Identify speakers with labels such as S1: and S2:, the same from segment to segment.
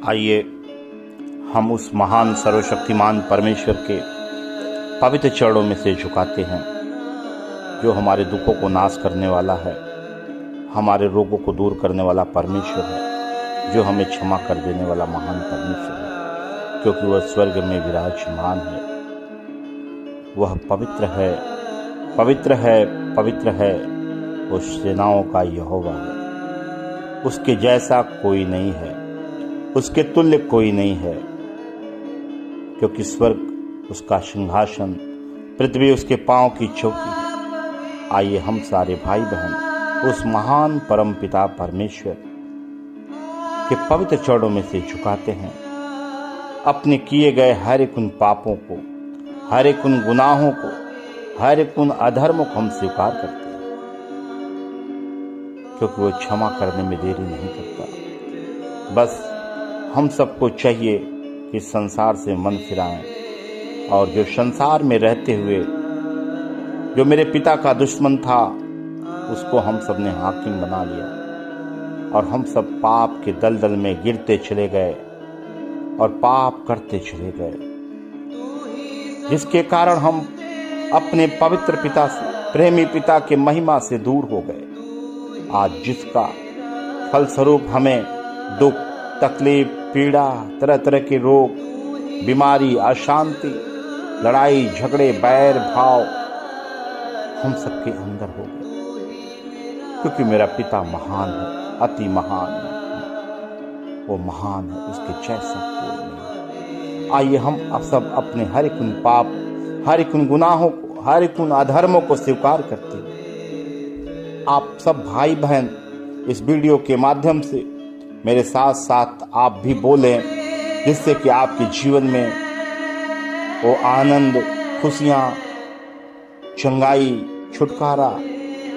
S1: आइए हम उस महान सर्वशक्तिमान परमेश्वर के पवित्र चरणों में से झुकाते हैं, जो हमारे दुखों को नाश करने वाला है, हमारे रोगों को दूर करने वाला परमेश्वर है, जो हमें क्षमा कर देने वाला महान परमेश्वर है, क्योंकि वह स्वर्ग में विराजमान है। वह पवित्र है, पवित्र है, पवित्र है। वो सेनाओं का यहोवा है। उसके जैसा कोई नहीं है, उसके तुल्य कोई नहीं है, क्योंकि स्वर्ग उसका सिंहासन, पृथ्वी उसके पांव की चौकी है। आइए हम सारे भाई बहन उस महान परम पिता परमेश्वर के पवित्र चरणों में से झुकाते हैं। अपने किए गए हर एक उन पापों को, हर एक उन गुनाहों को, हर एक उन अधर्मों को हम स्वीकार करते हैं, क्योंकि वो क्षमा करने में देरी नहीं करता। बस हम सबको चाहिए कि संसार से मन फिराएं, और जो संसार में रहते हुए जो मेरे पिता का दुश्मन था, उसको हम सब ने हाकिम बना लिया, और हम सब पाप के दलदल में गिरते चले गए और पाप करते चले गए, जिसके कारण हम अपने पवित्र पिता से, प्रेमी पिता के महिमा से दूर हो गए। आज जिसका फलस्वरूप हमें दुख, तकलीफ, पीड़ा, तरह तरह के रोग, बीमारी, अशांति, लड़ाई झगड़े, बैर भाव हम सबके अंदर हो गए, क्योंकि मेरा पिता महान है, अति महान है। वो महान है, उसके जैसा कोई नहीं। आइए हम अब सब अपने हर एक उन पाप, हर एक उन गुनाहों को, हर एक उन अधर्मों को स्वीकार करते हैं। आप सब भाई बहन इस वीडियो के माध्यम से मेरे साथ साथ आप भी बोलें, जिससे कि आपके जीवन में वो आनंद, खुशियाँ, चंगाई, छुटकारा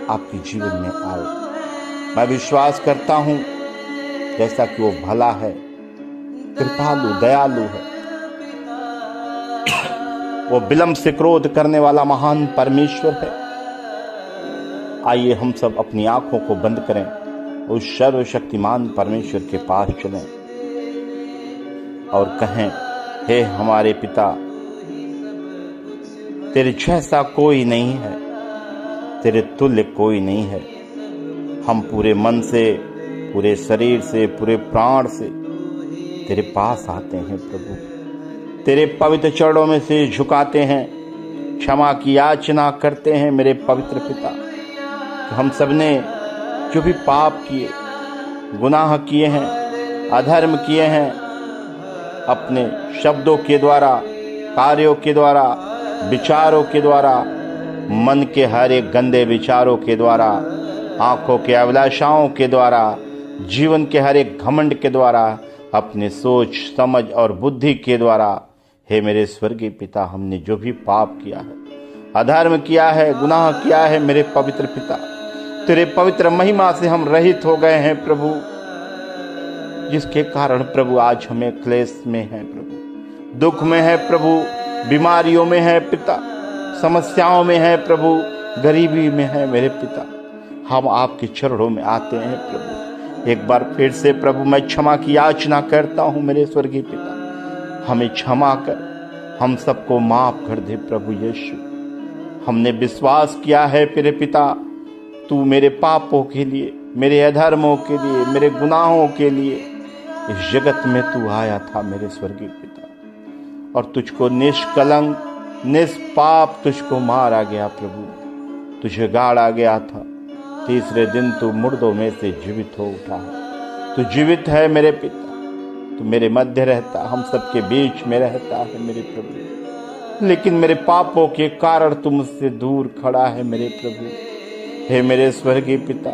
S1: आपके जीवन में आए। मैं विश्वास करता हूँ, जैसा कि वो भला है, कृपालु, दयालु है, वो विलंब से क्रोध करने वाला महान परमेश्वर है। आइए हम सब अपनी आंखों को बंद करें, उस सर्वशक्तिमान परमेश्वर के पास चलें और कहें, हे हमारे पिता, तेरे जैसा कोई नहीं है, तेरे तुल्य कोई नहीं है। हम पूरे मन से, पूरे शरीर से, पूरे प्राण से तेरे पास आते हैं प्रभु, तेरे पवित्र चरणों में से झुकाते हैं, क्षमा की याचना करते हैं मेरे पवित्र पिता। हम सबने जो भी पाप किए, गुनाह किए हैं, अधर्म किए हैं, अपने शब्दों के द्वारा, कार्यों के द्वारा, विचारों के द्वारा, मन के हर एक गंदे विचारों के द्वारा, आंखों के अभिलाषाओं के द्वारा, जीवन के हर एक घमंड के द्वारा, अपने सोच समझ और बुद्धि के द्वारा, हे मेरे स्वर्गीय पिता, हमने जो भी पाप किया है, अधर्म किया है, गुनाह किया है, मेरे पवित्र पिता, तेरे पवित्र महिमा से हम रहित हो गए हैं प्रभु, जिसके कारण प्रभु आज हमें क्लेश में है प्रभु, दुख में है प्रभु, बीमारियों में है पिता, समस्याओं में है प्रभु, गरीबी में है मेरे पिता। हम आपके चरणों में आते हैं प्रभु। एक बार फिर से प्रभु मैं क्षमा की याचना करता हूँ मेरे स्वर्गीय पिता, हमें क्षमा कर, हम सबको माफ कर दे प्रभु यीशु। हमने विश्वास किया है मेरे पिता, तू मेरे पापों के लिए, मेरे अधर्मों के लिए, मेरे गुनाहों के लिए इस जगत में तू आया था मेरे स्वर्गीय पिता, और तुझको निष्कलंक, निष्पाप तुझको मारा गया प्रभु, तुझे गाड़ा गया था, तीसरे दिन तू मुर्दों में से जीवित हो उठा है। तू जीवित है मेरे पिता, तू मेरे मध्य रहता, हम सबके बीच में रहता है मेरे प्रभु, लेकिन मेरे पापों के कारण तू मुझसे दूर खड़ा है मेरे प्रभु। हे मेरे स्वर्गीय पिता,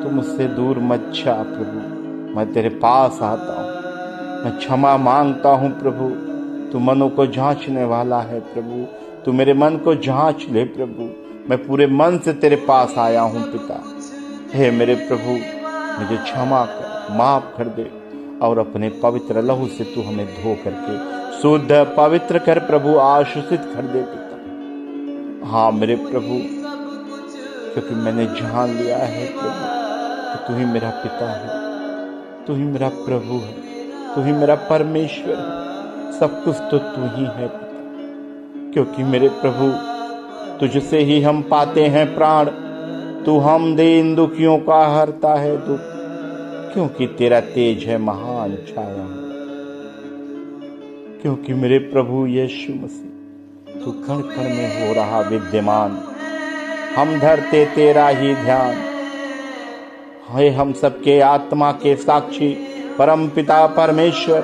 S1: तू मुझसे दूर मत जा प्रभु, मैं तेरे पास आता हूँ, मैं क्षमा मांगता हूँ प्रभु। तू मनों को जांचने वाला है प्रभु, तू मेरे मन को जांच ले प्रभु। मैं पूरे मन से तेरे पास आया हूँ पिता। हे मेरे प्रभु, मुझे क्षमा कर, माफ कर दे, और अपने पवित्र लहू से तू हमें धो करके शुद्ध पवित्र कर प्रभु, आशीषित कर दे पिता। हाँ मेरे प्रभु, क्योंकि मैंने जान लिया है प्रभु कि तू ही मेरा पिता है, तू ही मेरा प्रभु है, तू ही मेरा परमेश्वर है, सब कुछ तो तू ही है पिता। क्योंकि मेरे प्रभु तुझसे ही हम पाते हैं प्राण, तू हम दीन दुखियों का हरता है दुख, क्योंकि तेरा तेज है महान छाया। क्योंकि मेरे प्रभु यीशु मसीह तू कण कण में हो रहा विद्यमान, हम धरते तेरा ही ध्यान। है हम सबके आत्मा के साक्षी परम पिता परमेश्वर,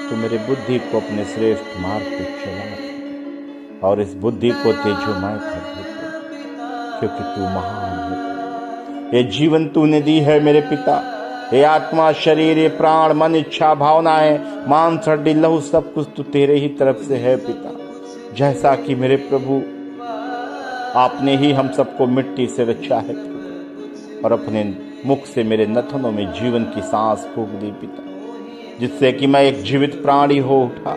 S1: तू मेरे बुद्धि को अपने श्रेष्ठ मार्ग पे चला और इस बुद्धि को तेजोमय कर दे, क्योंकि तू महान है। ये जीवन तूने दी है मेरे पिता, ये आत्मा शरीर ये प्राण मन इच्छा भावनाएं मांस हड्डी लहू सब कुछ तो तेरे ही तरफ से है पिता। जैसा कि मेरे प्रभु आपने ही हम सबको मिट्टी से रचा है और अपने मुख से मेरे नथनों में जीवन की सांस फूंक दी पिता, जिससे कि मैं एक जीवित प्राणी हो उठा।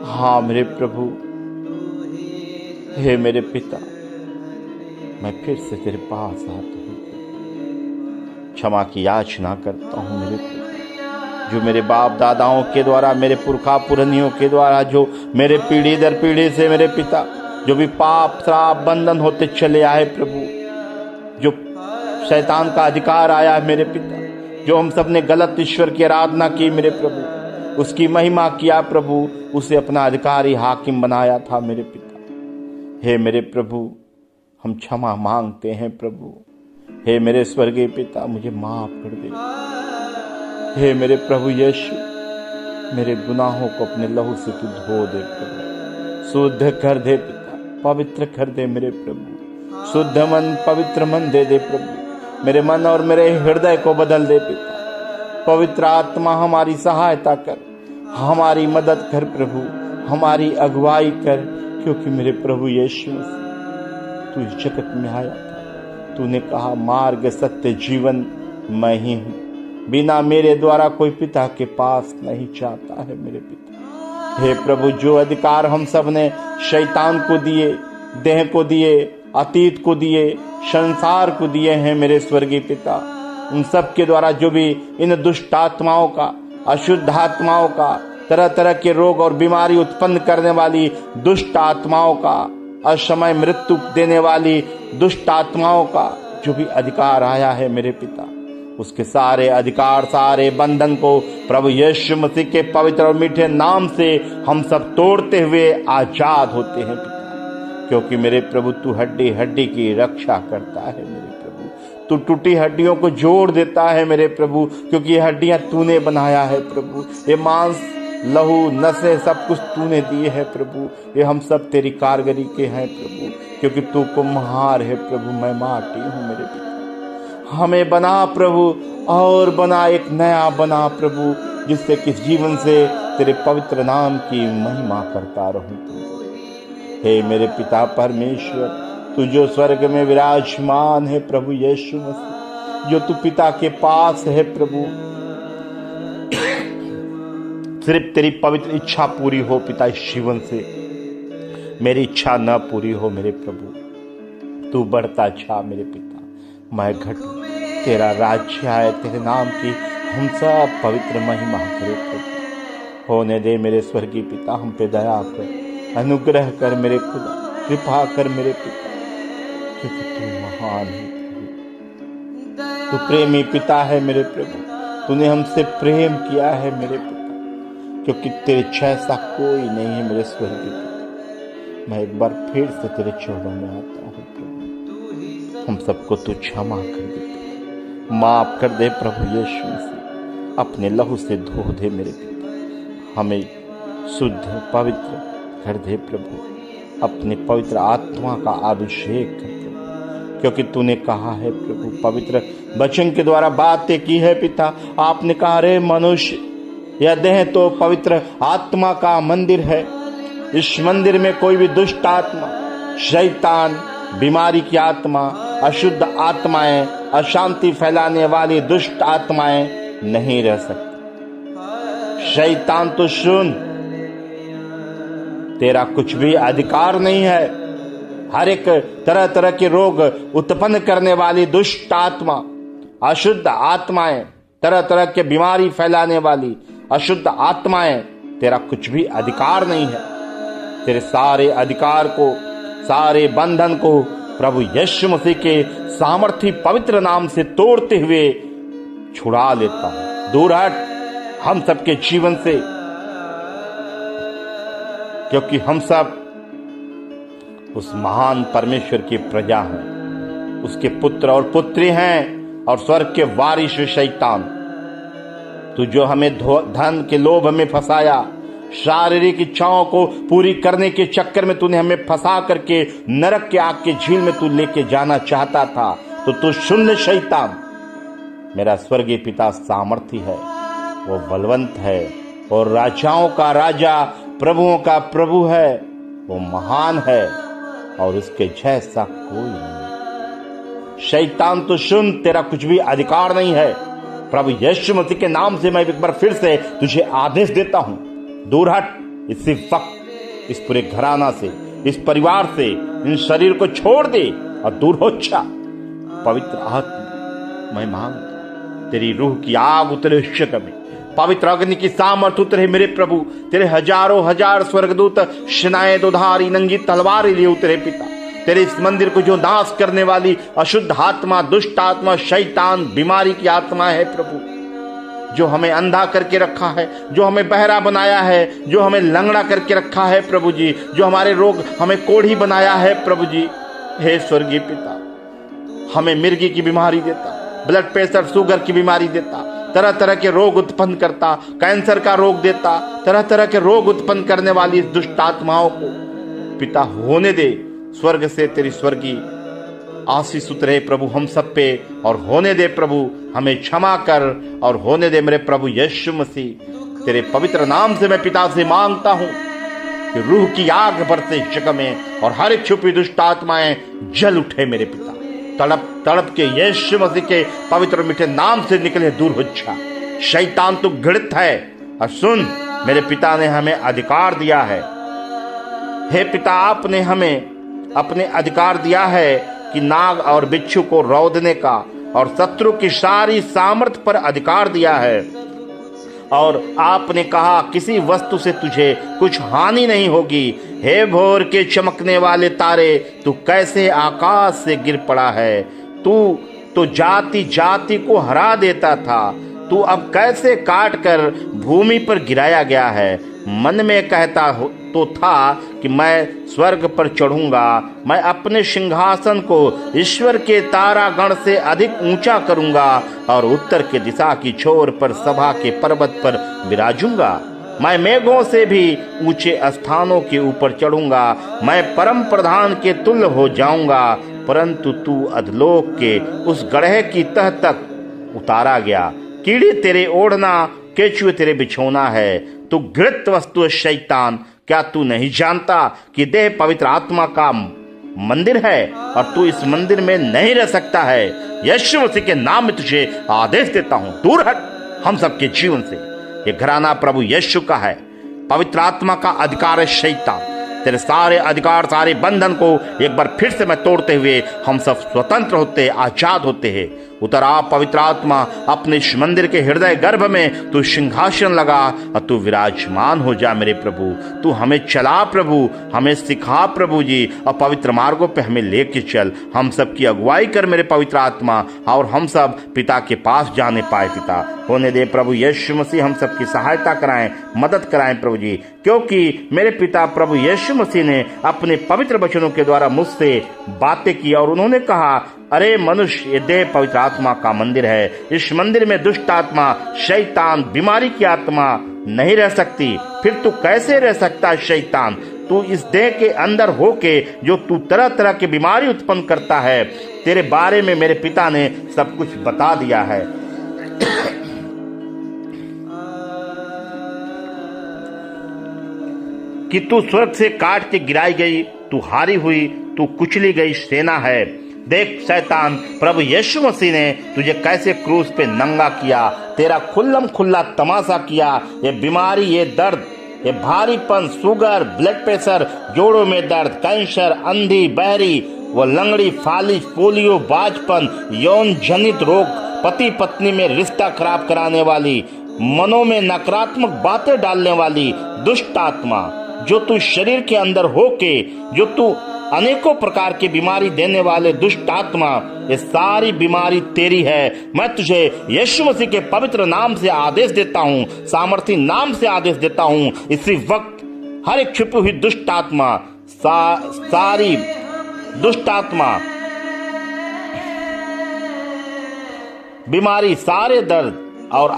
S1: हाँ मेरे प्रभु, हे मेरे पिता, मैं फिर से तेरे पास आता हूँ, क्षमा की याचना करता हूँ मेरे प्रभु। जो मेरे बाप दादाओं के द्वारा, मेरे पुरखा पुरनियों के द्वारा, जो मेरे पीढ़ी दर पीढ़ी से मेरे पिता जो भी पाप श्राप बंधन होते चले आए प्रभु, जो शैतान का अधिकार आया मेरे पिता, जो हम सब ने गलत ईश्वर की आराधना की मेरे प्रभु, उसकी महिमा किया प्रभु, उसे अपना अधिकारी हाकिम बनाया था मेरे पिता। हे मेरे प्रभु, हम क्षमा मांगते हैं प्रभु। हे मेरे स्वर्गीय पिता, मुझे माफ कर दे। हे मेरे प्रभु यीशु, मेरे गुनाहों को अपने लहू से तू धो दे प्रभु, शुद्ध कर दे पिता, पवित्र कर दे मेरे प्रभु। शुद्ध मन पवित्र मन दे दे प्रभु, मेरे मन और मेरे हृदय को बदल दे पिता। पवित्र आत्मा हमारी सहायता कर, हमारी मदद कर प्रभु, हमारी अगुवाई कर, क्योंकि मेरे प्रभु यीशु तू इस जगत में आया था। तूने कहा मार्ग सत्य जीवन मैं ही हूँ, बिना मेरे द्वारा कोई पिता के पास नहीं जाता है मेरे पिता। हे प्रभु, जो अधिकार हम सब ने शैतान को दिए, देह को दिए, अतीत को दिए, संसार को दिए हैं मेरे स्वर्गीय पिता, उन सब के द्वारा जो भी इन दुष्ट आत्माओं का, अशुद्ध आत्माओं का, तरह तरह के रोग और बीमारी उत्पन्न करने वाली दुष्ट आत्माओं का, असमय मृत्यु देने वाली दुष्ट आत्माओं का जो भी अधिकार आया है मेरे पिता, उसके सारे अधिकार सारे बंधन को प्रभु यीशु मसीह के पवित्र और मीठे नाम से हम सब तोड़ते हुए आजाद होते हैं पिता। क्योंकि मेरे प्रभु तू हड्डी हड्डी की रक्षा करता है मेरे प्रभु, तू टूटी हड्डियों को जोड़ देता है मेरे प्रभु, क्योंकि ये हड्डियां तूने बनाया है प्रभु, ये मांस लहू नसें सब कुछ तूने दिए है प्रभु, ये हम सब तेरी कारगरी के हैं प्रभु, क्योंकि तू कुम्हार है प्रभु, मैं माटी हूँ मेरे पिता। हमें बना प्रभु, और बना, एक नया बना प्रभु, जिससे कि जीवन से तेरे पवित्र नाम की महिमा करता रहूं प्रभु। हे मेरे पिता परमेश्वर, तू जो स्वर्ग में विराजमान है प्रभु यीशु मसीह, जो तू पिता के पास है प्रभु, सिर्फ तेरी पवित्र इच्छा पूरी हो पिता इस जीवन से, मेरी इच्छा न पूरी हो मेरे प्रभु। तू बढ़ता जा मेरे पिता, मैं घटूं, तेरा राज्य आए, तेरे नाम की हम सब पवित्र महिमा करे प्रभु। होने दे मेरे स्वर्गीय पिता, हम पे दया कर, अनुग्रह कर मेरे खुदा, कृपा कर मेरे पिता, क्योंकि तू महान है प्रभु, तू प्रेमी पिता है मेरे प्रभु, तूने हमसे प्रेम किया है मेरे पिता, क्योंकि तेरे जैसा कोई नहीं है मेरे स्वर्गीय पिता। मैं एक बार फिर से तेरे चरणों में आता हूँ प्रभु, हम सबको तू क्षमा कर दे, माफ कर दे प्रभु यीशु मसीह, अपने लहू से धो दे मेरे पिता, हमें शुद्ध पवित्र कर दे प्रभु, अपने पवित्र आत्मा का अभिषेक कर दे, क्योंकि तूने कहा है प्रभु, पवित्र वचन के द्वारा बातें की है पिता। आपने कहा रे मनुष्य, यह देह तो पवित्र आत्मा का मंदिर है, इस मंदिर में कोई भी दुष्ट आत्मा, शैतान, बीमारी की आत्मा, अशुद्ध आत्माएं, अशांति फैलाने वाली दुष्ट आत्माएं नहीं रह सकती। शैतान तो सुन, तेरा कुछ भी अधिकार नहीं है। हर एक तरह तरह के रोग उत्पन्न करने वाली दुष्ट आत्मा, अशुद्ध आत्माएं, तरह तरह के बीमारी फैलाने वाली, अशुद्ध आत्माएं, तेरा कुछ भी अधिकार नहीं है। तेरे सारे अधिकार को, सारे बंधन को प्रभु यीशु मसीह के सामर्थी पवित्र नाम से तोड़ते हुए छुड़ा लेता हूं। दूर हट हम सबके जीवन से, क्योंकि हम सब उस महान परमेश्वर की प्रजा हैं, उसके पुत्र और पुत्री हैं और स्वर्ग के वारिस शैतान। तू जो हमें धन के लोभ में फंसाया, शारीरिक इच्छाओं को पूरी करने के चक्कर में तूने हमें फंसा करके नरक के आग के झील में तू लेके जाना चाहता था, तो तू सुन ले शैतान। मेरा स्वर्गीय पिता सामर्थी है, वो बलवंत है, और राजाओं का राजा, प्रभुओं का प्रभु है। वो महान है और उसके जैसा कोई नहीं। शैतान तो सुन, तेरा कुछ भी अधिकार नहीं है। प्रभु यीशु मसीह के नाम से मैं एक बार फिर से तुझे आदेश देता हूं, दूर हट इसी वक्त इस पूरे घराना से, इस परिवार से, इन शरीर को छोड़ दे और दूर हो जा। पवित्र आत्मा, मैं मांग तेरी रूह की आग उतरे इस जगह में, पवित्र अग्नि की सामर्थ उतरे मेरे प्रभु। तेरे हजारों हजार स्वर्गदूत सेनाएं दुधारी नंगी तलवारें लिए उतरे पिता। तेरे इस मंदिर को जो नाश करने वाली अशुद्ध आत्मा, दुष्ट आत्मा, शैतान, बीमारी की आत्मा है प्रभु, जो हमें अंधा करके रखा है, जो हमें बहरा बनाया है, जो हमें लंगड़ा करके रखा है प्रभु जी, जो हमारे रोग हमें कोढ़ी बनाया है प्रभु जी। हे स्वर्गीय पिता, हमें मिर्गी की बीमारी देता, ब्लड प्रेशर, शुगर की बीमारी देता, तरह तरह के रोग उत्पन्न करता, कैंसर का रोग देता, तरह तरह के रोग उत्पन्न करने वाली इस दुष्ट आत्माओं को पिता होने दे। स्वर्ग से तेरी स्वर्गीय आशीष उतरे प्रभु हम सब पे, और होने दे प्रभु, हमें क्षमा कर और होने दे मेरे प्रभु यीशु मसीह। तेरे पवित्र नाम से मैं पिता से मांगता हूं कि रूह की आग बरसे इस जगह में और हर एक छुपी दुष्ट आत्माएं जल उठे मेरे पिता। तड़प तड़प के यीशु मसीह के पवित्र मीठे नाम से निकले, दूर हो जा। शैतान तू घृणित है, और सुन मेरे पिता ने हमें अधिकार दिया है। हे पिता, आपने हमें अपने अधिकार दिया है कि नाग और बिच्छू को रौंदने का, और शत्रु की सारी सामर्थ पर अधिकार दिया है। और आपने कहा किसी वस्तु से तुझे कुछ हानि नहीं होगी। हे भोर के चमकने वाले तारे, तू कैसे आकाश से गिर पड़ा है। तू तो जाति जाति को हरा देता था, तू अब कैसे काट कर भूमि पर गिराया गया है। मन में कहता तो था कि मैं स्वर्ग पर चढ़ूंगा, मैं अपने सिंहासन को ईश्वर के तारागण से अधिक ऊंचा करूंगा, और उत्तर के दिशा की छोर पर सभा के पर्वत पर विराजूंगा। मैं मेघों से भी ऊंचे स्थानों के ऊपर चढ़ूंगा, मैं परम प्रधान के तुल्य हो जाऊंगा। परंतु तू अधलोक के उस गड्ढे की तह तक उतारा गया। कीड़े तेरे ओढ़ना, केचुए तेरे बिछोना है। तू घृत वस्तु शैतान, क्या तू नहीं जानता कि देह पवित्र आत्मा का मंदिर है और तू इस मंदिर में नहीं रह सकता है। यीशु मसीह के नाम में तुझे आदेश देता हूं, दूर हट हम सबके जीवन से। ये घराना प्रभु यीशु का है, पवित्र आत्मा का अधिकार है शैतान। तेरे सारे अधिकार, सारे बंधन को एक बार फिर से मैं तोड़ते हुए हम सब स्वतंत्र होते, आजाद होते हैं। उतर आ पवित्र आत्मा, अपने इस मंदिर के हृदय गर्भ में तू सिंहासन लगा और तू विराजमान हो जा मेरे प्रभु। तू हमें चला प्रभु, हमें सिखा प्रभु जी, और पवित्र मार्गों पे हमें लेके चल। हम सब की अगुवाई कर मेरे पवित्र आत्मा, और हम सब पिता के पास जाने पाए पिता। होने दे प्रभु यीशु मसीह, हम सब की सहायता कराएं, मदद कराएं प्रभु जी, क्योंकि मेरे पिता प्रभु यीशु मसीह ने अपने पवित्र वचनों के द्वारा मुझसे बातें की, और उन्होंने कहा, अरे मनुष्य, ये देह पवित्र आत्मा का मंदिर है। इस मंदिर में दुष्ट आत्मा, शैतान, बीमारी की आत्मा नहीं रह सकती। फिर तू कैसे रह सकता शैतान? तू इस देह के अंदर होके जो तू तरह तरह की बीमारी उत्पन्न करता है, तेरे बारे में मेरे पिता ने सब कुछ बता दिया है। कि तू स्वर्ग से काट के गिराई गई, तू हारी हुई, तू कुचली गई सेना है। देख शैतान, प्रभु यीशु मसीह ने तुझे कैसे क्रूस पे नंगा किया, तेरा खुल्लम खुल्ला तमाशा किया। ये बीमारी, ये दर्द, ये भारीपन, शुगर, ब्लड प्रेशर, जोड़ों में दर्द, कैंसर, अंधी, बहरी, वो लंगड़ी, फालिज, पोलियो, बाजपन, यौन जनित रोग, पति पत्नी में रिश्ता खराब कराने वाली मनों में नकारात्मक बातें डालने वाली दुष्ट आत्मा, जो तू शरीर के अंदर होके, जो तू अनेकों प्रकार की बीमारी देने वाले दुष्ट आत्मा, ये सारी बीमारी तेरी है। मैं तुझे यीशु मसीह के पवित्र नाम से आदेश देता हूँ, सामर्थी नाम से आदेश देता हूँ। इसी वक्त हर एक छुपी हुई दुष्ट आत्मा, सारी दुष्ट आत्मा, बीमारी, सारे दर्द और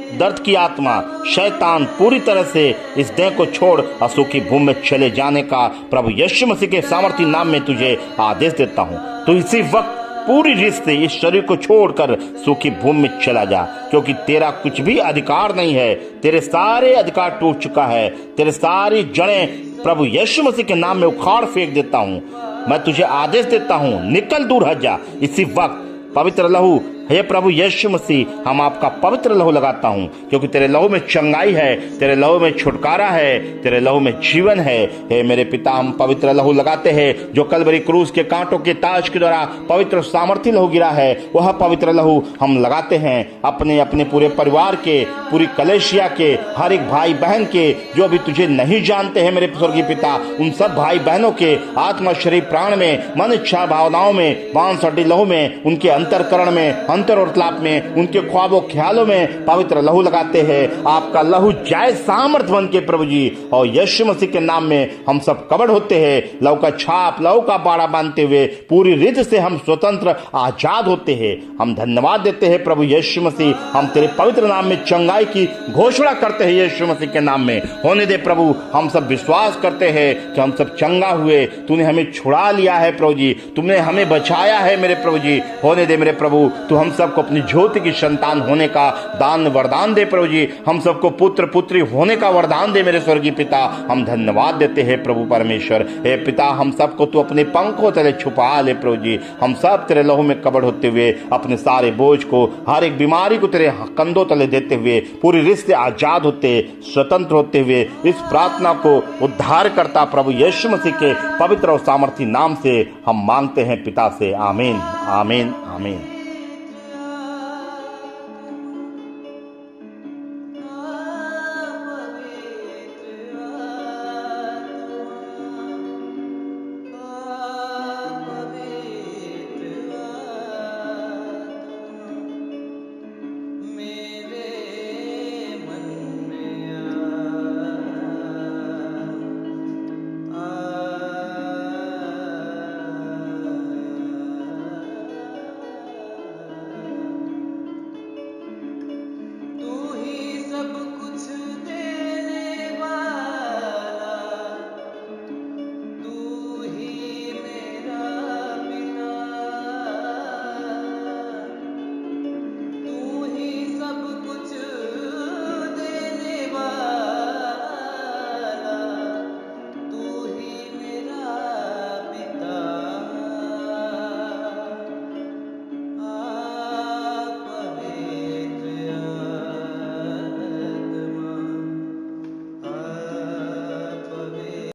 S1: दर्द की आत्मा, शैतान पूरी तरह से इस देह को छोड़ असूखी भूमि में चले जाने का प्रभु यीशु मसीह के सामर्थी नाम में तुझे आदेश देता हूँ। तो इसी वक्त पूरी रीत से इस शरीर को छोड़कर सूखी भूमि में चला जा, क्योंकि तेरा कुछ भी अधिकार नहीं है। तेरे सारे अधिकार टूट चुका है। तेरे सारी जड़ें प्रभु यीशु मसीह के नाम में उखाड़ फेंक देता हूँ। मैं तुझे आदेश देता हूँ, निकल दूर हट जा। इसी वक्त पवित्र लहू, हे प्रभु यीशु मसीह, हम आपका पवित्र लहू लगाता हूँ, क्योंकि तेरे लहू में चंगाई है, तेरे लहू में छुटकारा है, तेरे लहू में जीवन है। हे मेरे पिता, हम पवित्र लहू लगाते हैं, जो कलवरी क्रूस के कांटों के ताज के द्वारा पवित्र सामर्थी लहू गिरा है, वह पवित्र लहू हम लगाते हैं अपने अपने पूरे परिवार के, पूरी कलेशिया के, हर एक भाई बहन के, जो अभी तुझे नहीं जानते हैं मेरे स्वर्गीय पिता, उन सब भाई बहनों के आत्मा, शरीर, प्राण में, मन, इच्छा, भावनाओं में, मांस हड्डी लहू में, उनके अंतरकरण में, अंतर और तलाप में, उनके ख्वाबों ख्यालों में पवित्र लहू लगाते हैं। आपका लहू जाए सामर्थ बन के प्रभु जी, और यीशु मसीह के नाम में हम सब कवर होते हैं। लहू का छाप, लहू का बाड़ा बांधते हुए पूरी रीत से हम स्वतंत्र आजाद होते हैं। हम धन्यवाद देते हैं प्रभु यीशु मसीह। हम तेरे पवित्र नाम में चंगाई की घोषणा करते हैं यीशु मसीह के नाम में। होने दे प्रभु, हम सब विश्वास करते हैं कि हम सब चंगा हुए, तूने हमें छुड़ा लिया है प्रभु जी, तुमने हमें बचाया है मेरे प्रभु जी। होने दे मेरे प्रभु, तू हम सबको अपनी ज्योति की संतान होने का दान वरदान दे प्रभु जी। हम सबको पुत्र पुत्री होने का वरदान दे मेरे स्वर्गीय पिता। हम धन्यवाद देते हैं प्रभु परमेश्वर। हे पिता, हम सबको तू अपने पंखों तले छुपा ले प्रभु जी। हम सब तेरे लहू में कवर होते हुए अपने सारे बोझ को, हर एक बीमारी को तेरे कंधों तले देते हुए पूरी रीत से आजाद होते, स्वतंत्र होते हुए इस प्रार्थना को उद्धार करता प्रभु यीशु मसीह के पवित्र और सामर्थी नाम से हम मांगते हैं पिता से। आमीन, आमीन, आमीन।